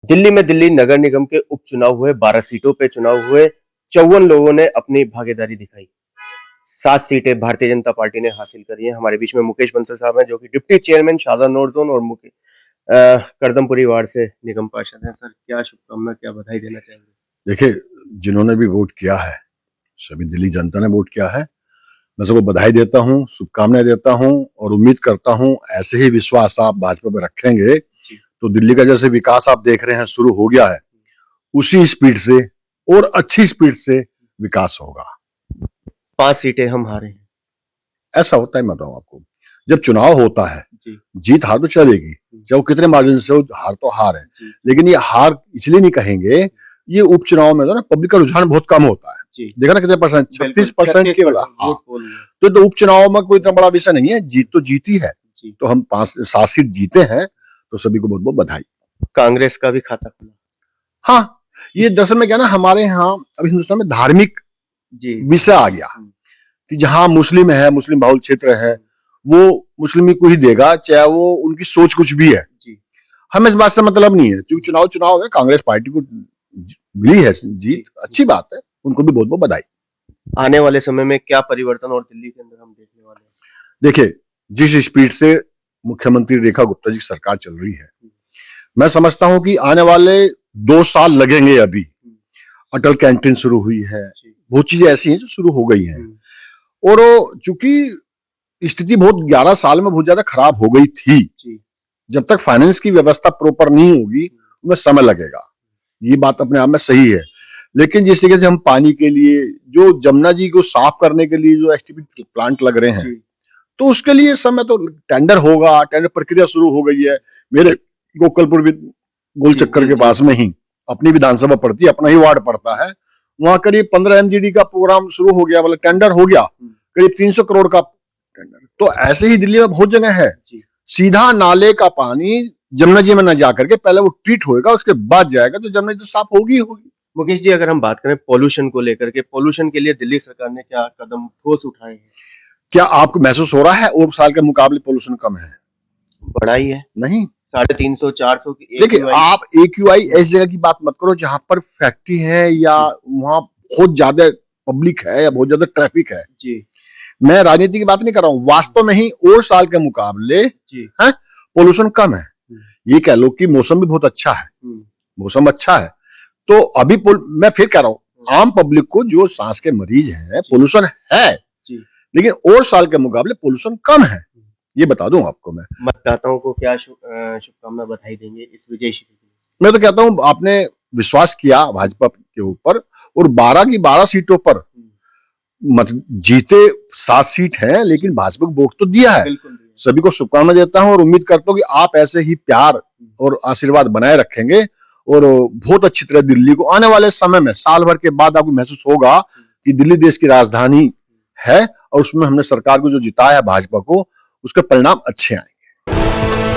दिल्ली में दिल्ली नगर निगम के उपचुनाव हुए। 12 सीटों पे चुनाव हुए। 54 लोगों ने अपनी भागीदारी दिखाई। 7 सीटें भारतीय जनता पार्टी ने हासिल करी हैं। हमारे बीच में मुकेश बंसल साहब हैं, जो कि deputy chairman Shahada north zone और करदमपुरी वार्ड से निगम पार्षद हैं। सर, क्या शुभकामना, क्या बधाई देना चाहेंगे? देखिए, जिन्होंने भी वोट किया है, सभी दिल्ली जनता ने वोट किया है। मैं सबको बधाई देता हूँ, शुभकामनाएं देता हूँ और उम्मीद करता हूँ ऐसे ही विश्वास आप भाजपा पे रखेंगे तो दिल्ली का जैसे विकास आप देख रहे हैं शुरू हो गया है, उसी स्पीड से और अच्छी स्पीड से विकास होगा। 5 सीटें हम हारे हैं। ऐसा होता है, मैं बताऊं आपको, जब चुनाव होता है जी। जीत हार तो चलेगी, चाहे वो कितने मार्जिन से हो, हार तो हार है। लेकिन ये हार इसलिए नहीं कहेंगे, ये उपचुनाव में ना पब्लिक का रुझान बहुत कम होता है। देखा ना कितने परसेंट, 36% केवल। हाँ, तो उपचुनाव में कोई इतना बड़ा विषय नहीं है, जीत तो जीती है। तो हम 5-7 सीट जीते हैं, तो सभी को बहुत बहुत बधाई। कांग्रेस का भी खाता खुला। हाँ, ये दरअसल में क्या ना, हमारे यहाँ अभी हिंदुस्तान में धार्मिक विषय आ गया कि जहाँ मुस्लिम है, मुस्लिम बहुल क्षेत्र है, वो मुस्लिम को ही देगा, चाहे वो उनकी सोच कुछ भी है। हमें इस बात से मतलब नहीं है, क्योंकि चुनाव है। कांग्रेस पार्टी को मिली है जीत, अच्छी बात है, उनको भी बहुत बहुत बधाई। आने वाले समय में क्या परिवर्तन और दिल्ली के अंदर हम देखने वाले हैं? देखिए, जिस स्पीड से मुख्यमंत्री रेखा गुप्ता जी की सरकार चल रही है, मैं समझता हूं कि आने वाले 2 साल लगेंगे। अभी अटल कैंटीन शुरू हुई है, बहुत चीजें ऐसी हैं जो शुरू हो गई हैं, और चूंकि स्थिति बहुत 11 साल में बहुत ज्यादा खराब हो गई थी, जब तक फाइनेंस की व्यवस्था प्रॉपर नहीं होगी उसमें समय लगेगा। ये बात अपने आप में सही है। लेकिन जिस तरीके से हम पानी के लिए, जो जमुना जी को साफ करने के लिए जो एसटीपी प्लांट लग रहे हैं, तो उसके लिए समय तो टेंडर होगा, टेंडर प्रक्रिया शुरू हो गई है। मेरे गोकलपुर गोल चक्कर के पास में ही अपनी विधानसभा पड़ती है, अपना ही वार्ड पड़ता है, वहां करीब 15 एमजीडी का प्रोग्राम शुरू हो गया, मतलब टेंडर हो गया, करीब 300 करोड़ का टेंडर। तो ऐसे ही दिल्ली में बहुत जगह है, सीधा नाले का पानी जमुना जी में न जाकर के पहले वो ट्रीट होएगा, उसके बाद जाएगा, तो जमुना जी तो साफ होगी होगी। मुकेश जी, अगर हम बात करें पोल्यूशन को लेकर के, पोल्यूशन के लिए दिल्ली सरकार ने क्या कदम ठोस उठाए हैं? क्या आपको महसूस हो रहा है और साल के मुकाबले पोल्यूशन कम है? बड़ा ही है, नहीं, 350-400 की। देखिए, आप AQI ऐसी जगह की बात मत करो जहां पर फैक्ट्री है या वहां बहुत ज्यादा पब्लिक है या बहुत ज्यादा ट्रैफिक है। जी। मैं राजनीति की बात नहीं कर रहा हूँ, वास्तव में ही और साल के मुकाबले पोल्यूशन कम है। ये कह लो कि मौसम भी बहुत अच्छा है, मौसम अच्छा है। तो अभी मैं फिर कह रहा हूँ, आम पब्लिक को, जो सांस के मरीज हैं, पोल्यूशन है, लेकिन और साल के मुकाबले पोल्यूशन कम है, ये बता दूं आपको। मैं मतदाताओं को क्या शुभकामना, बधाई देंगे इस विजय के लिए? मैं तो कहता हूँ, आपने विश्वास किया भाजपा के ऊपर और 12 की 12 सीटों पर जीते। 7 सीट है, लेकिन भाजपा को वोट तो दिया है। सभी को शुभकामना देता हूं और उम्मीद करता हूं कि आप ऐसे ही प्यार और आशीर्वाद बनाए रखेंगे और बहुत अच्छी तरह दिल्ली को आने वाले समय में, साल भर के बाद आपको महसूस होगा कि दिल्ली देश की राजधानी है और उसमें हमने सरकार को जो जिताया है भाजपा को, उसके परिणाम अच्छे आएंगे।